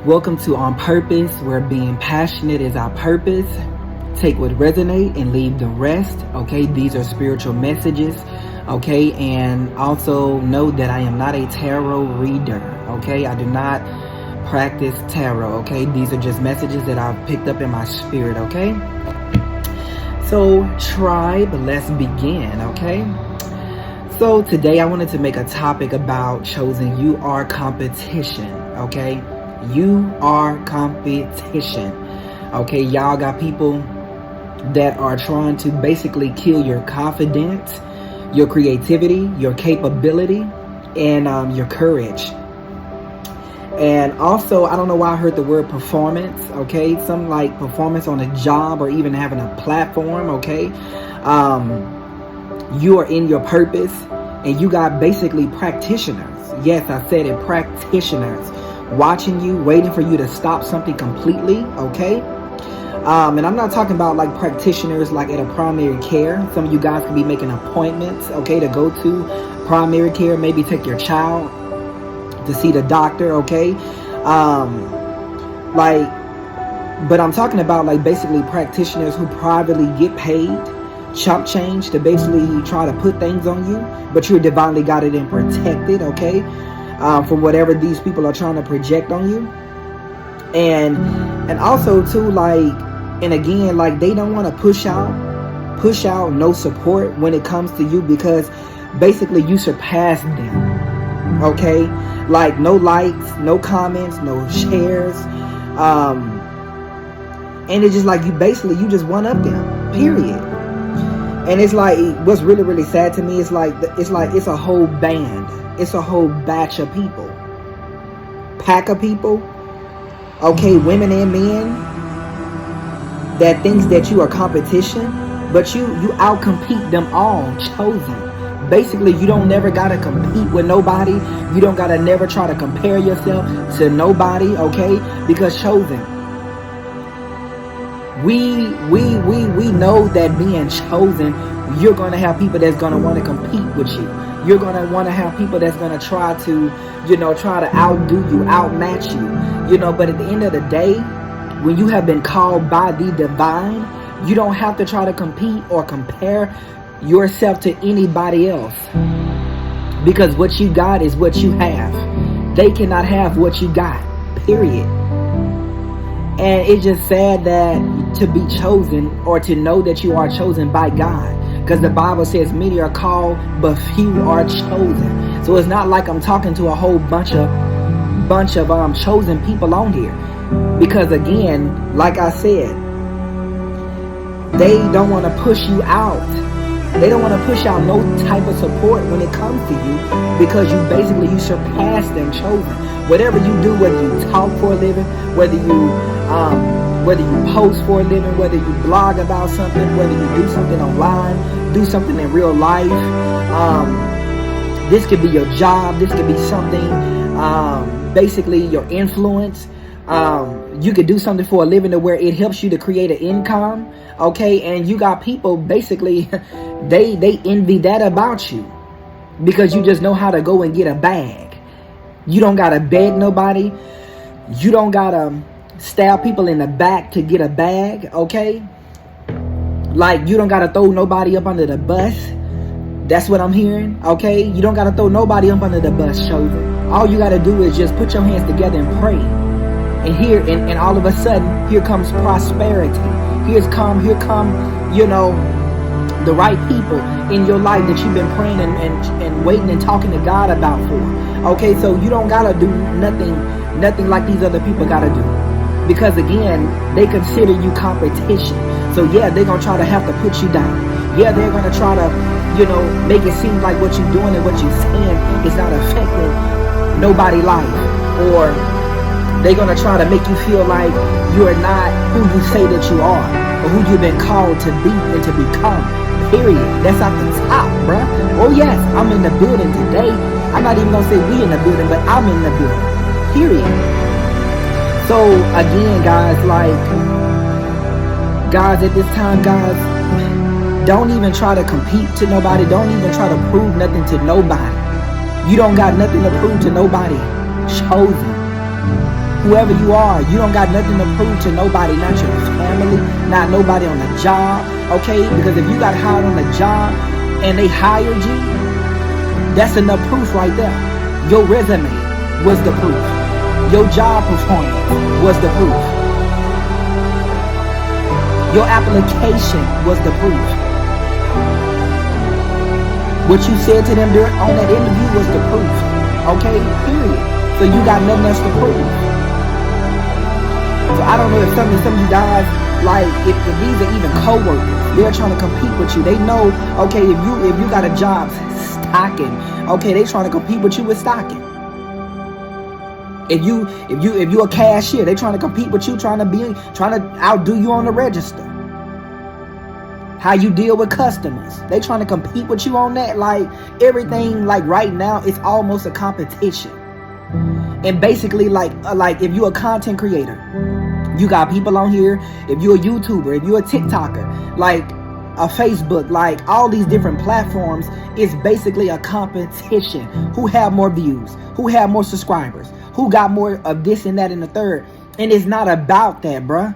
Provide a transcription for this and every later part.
Welcome to On Purpose, where being passionate is our purpose. Take what resonates and leave the rest. Okay, these are spiritual messages. Okay, and also know that I am not a tarot reader. Okay, I do not practice tarot. Okay, these are just messages that I've picked up in my spirit. Okay, so tribe, let's begin. Okay, so today I wanted to make a topic about chosen. You are competition. Okay, you are competition. Okay, y'all got people that are trying to basically kill your confidence, your creativity, your capability, and your courage. And also, I don't know why I heard the word performance. Okay, something like performance on a job or even having a platform. Okay, you are in your purpose, and you got basically practitioners. Yes, I said it, practitioners watching you, waiting for you to stop something completely. Okay. And I'm not talking about like practitioners like at a primary care. Some of you guys could be making appointments, okay, to go to primary care, maybe take your child to see the doctor, okay? But I'm talking about like basically practitioners who privately get paid chump change to basically try to put things on you, but you're divinely guided and protected, okay? From whatever these people are trying to project on you. And also too, like, and again, like, they don't want to push out no support when it comes to you, because basically you surpass them. Okay, like no likes, no comments, no shares, and it's just like you just one up them, period. And it's like, what's really, really sad to me is it's a whole band, it's a whole batch of people, pack of people, okay, women and men, that thinks that you are competition, but you outcompete them all, chosen. Basically, you don't never gotta compete with nobody. You don't gotta never try to compare yourself to nobody, okay? Because chosen, we know that being chosen, you're gonna have people that's gonna want to compete with you. You're gonna want to have people that's gonna try to outdo you, outmatch you, But at the end of the day, when you have been called by the divine, you don't have to try to compete or compare yourself to anybody else, because what you got is what you have. They cannot have what you got, period. And it's just sad that to be chosen, or to know that you are chosen by God, because the Bible says many are called but few are chosen. So it's not like I'm talking to a whole bunch of chosen people on here, because again, like I said, they don't want to push you out. They don't want to push out no type of support when it comes to you, because you surpass them, chosen. Whatever you do, whether you talk for a living, whether you post for a living, whether you blog about something, whether you do something online, do something in real life, this could be your job, this could be something, basically your influence. You could do something for a living to where it helps you to create an income, okay? And you got people basically they envy that about you, because you just know how to go and get a bag. You don't gotta beg nobody. You don't gotta stab people in the back to get a bag, okay? Like, you don't gotta throw nobody up under the bus. That's what I'm hearing, okay? You don't gotta throw nobody up under the bus, chosen. All you gotta do is just put your hands together and pray. And all of a sudden, here comes prosperity. Here come, the right people in your life that you've been praying and waiting and talking to God about for. Okay, so you don't gotta do nothing like these other people gotta do. Because again, they consider you competition. So yeah, they're gonna try to have to put you down. Yeah, they're gonna try to, make it seem like what you're doing and what you're saying is not affecting nobody's life. Or they're going to try to make you feel like you are not who you say that you are, or who you've been called to be and to become, period. That's at the top, bruh. Oh yes, I'm in the building today. I'm not even going to say we in the building, but I'm in the building, period. So again, guys, at this time, guys, don't even try to compete to nobody. Don't even try to prove nothing to nobody. You don't got nothing to prove to nobody. Chosen. whoever you are, you don't got nothing to prove to nobody, not your family, not nobody on the job, okay? Because if you got hired on the job and they hired you, that's enough proof right there. Your resume was the proof. Your job performance was the proof. Your application was the proof. What you said to them on that interview was the proof. Okay? Period. So you got nothing else to prove. So I don't know if some of you guys, like, if these are even co-workers, they're trying to compete with you. They know, okay, if you got a job stocking, okay, they trying to compete with you with stocking. If you a cashier, they trying to compete with you, trying to outdo you on the register. How you deal with customers, they trying to compete with you on that. Like, everything, like, right now, it's almost a competition. And basically, like if you're a content creator, you got people on here. If you're a YouTuber, if you're a TikToker, like a Facebook, like all these different platforms, it's basically a competition. Who have more views? Who have more subscribers? Who got more of this and that and the third? And it's not about that, bruh.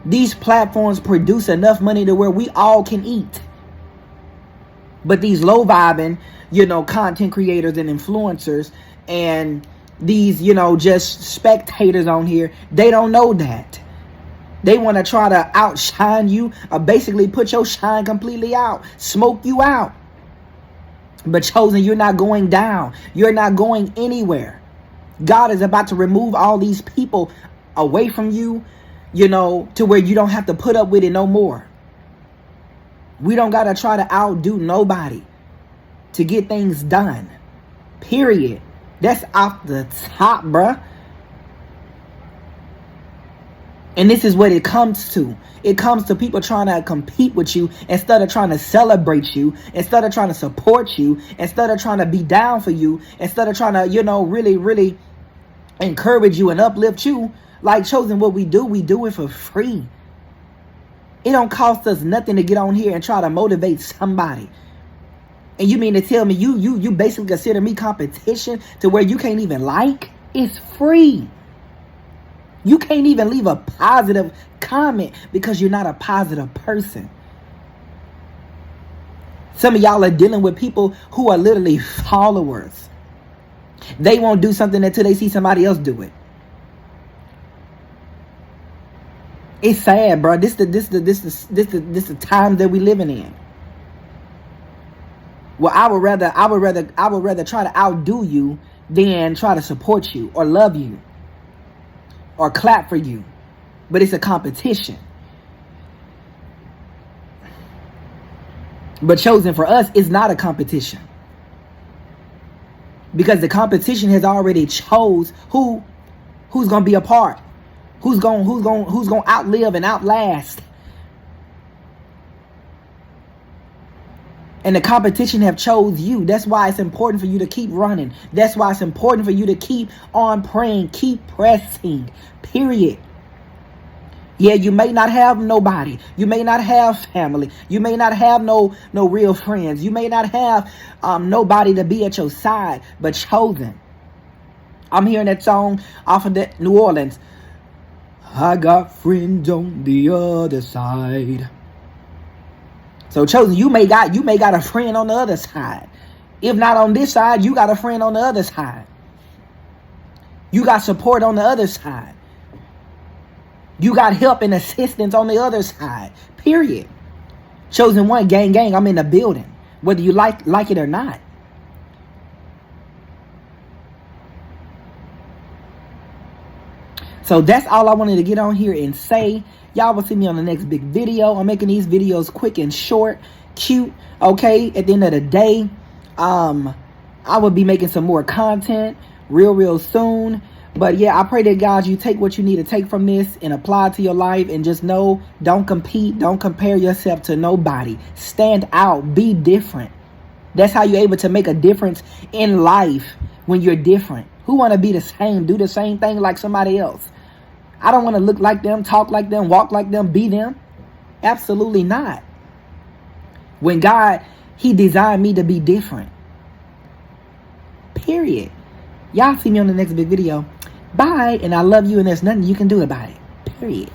These platforms produce enough money to where we all can eat. But these low vibing, content creators and influencers and these, just spectators on here, they don't know that. They want to try to outshine you, or basically put your shine completely out, smoke you out. But Chosen, you're not going down. You're not going anywhere. God is about to remove all these people away from you, to where you don't have to put up with it no more. We don't got to try to outdo nobody to get things done. Period. That's off the top, bruh. And this is what it comes to. It comes to people trying to compete with you instead of trying to celebrate you, instead of trying to support you, instead of trying to be down for you, instead of trying to, really, really encourage you and uplift you. Like, Chosen, what we do it for free. It don't cost us nothing to get on here and try to motivate somebody. And you mean to tell me you basically consider me competition to where you can't even like? It's free. You can't even leave a positive comment because you're not a positive person. Some of y'all are dealing with people who are literally followers. They won't do something until they see somebody else do it. It's sad, bro. This the time that we living in. Well, I would rather try to outdo you than try to support you or love you or clap for you. But it's a competition. But Chosen, for us, it's not a competition. Because the competition has already chose who's gonna be a part. Who's gonna outlive and outlast. And the competition have chose you. That's why it's important for you to keep running. That's why it's important for you to keep on praying, keep pressing, period. Yeah, you may not have nobody. You may not have family. You may not have no real friends. You may not have nobody to be at your side, but Chosen. I'm hearing that song off of that New Orleans. I got friends on the other side. So Chosen, you may got a friend on the other side. If not on this side, you got a friend on the other side. You got support on the other side. You got help and assistance on the other side. Period. Chosen One, gang, I'm in the building. Whether you like it or not. So that's all I wanted to get on here and say. Y'all will see me on the next big video. I'm making these videos quick and short, cute, okay? At the end of the day, I will be making some more content real soon. But yeah, I pray that, guys, you take what you need to take from this and apply it to your life. And just know, don't compete. Don't compare yourself to nobody. Stand out. Be different. That's how you're able to make a difference in life when you're different. Who want to be the same, do the same thing like somebody else? I don't want to look like them, talk like them, walk like them, be them. Absolutely not. When God, He designed me to be different. Period. Y'all see me on the next big video. Bye. And I love you, and there's nothing you can do about it. Period.